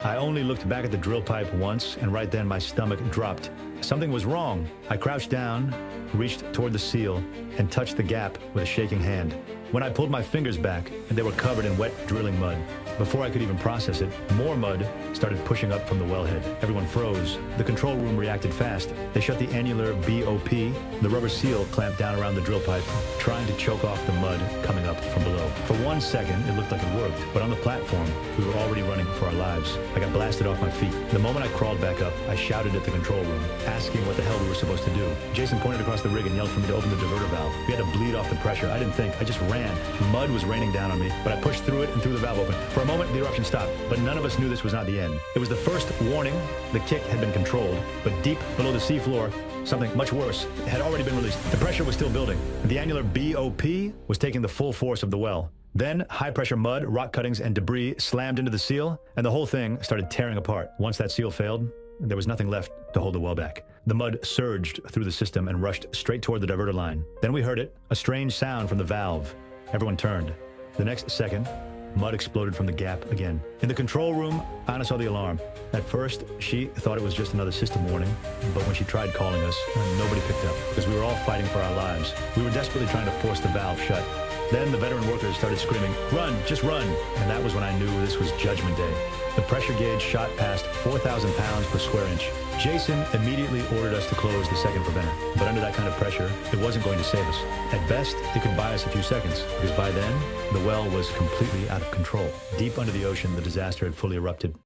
I only looked back at the drill pipe once, and right then my stomach dropped. Something was wrong. I crouched down, reached toward the seal, and touched the gap with a shaking hand. When I pulled my fingers back, they were covered in wet drilling mud. Before I could even process it, more mud started pushing up from the wellhead. Everyone froze. The control room reacted fast. They shut the annular BOP. The rubber seal clamped down around the drill pipe, trying to choke off the mud coming up from below. For 1 second, it looked like it worked, but on the platform, we were already running for our lives. I got blasted off my feet. The moment I crawled back up, I shouted at the control room, asking what the hell we were supposed to do. Jason pointed across the rig and yelled for me to open the diverter valve. We had to bleed off the pressure. I didn't think. I just ran. Mud was raining down on me, but I pushed through it and threw the valve open. For a moment, the eruption stopped, but none of us knew this was not the end. It was the first warning. The kick had been controlled, but deep below the seafloor, something much worse had already been released. The pressure was still building. The annular BOP was taking the full force of the well. Then, high-pressure mud, rock cuttings, and debris slammed into the seal, and the whole thing started tearing apart. Once that seal failed, there was nothing left to hold the well back. The mud surged through the system and rushed straight toward the diverter line. Then we heard it, a strange sound from the valve. Everyone turned. The next second, mud exploded from the gap again. In the control room, Anna saw the alarm. At first, she thought it was just another system warning, but when she tried calling us, nobody picked up because we were all fighting for our lives. We were desperately trying to force the valve shut. Then the veteran workers started screaming, "Run, just run!" And that was when I knew this was Judgment Day. The pressure gauge shot past 4,000 pounds per square inch. Jason immediately ordered us to close the second preventer. But under that kind of pressure, it wasn't going to save us. At best, it could buy us a few seconds, because by then, the well was completely out of control. Deep under the ocean, the disaster had fully erupted.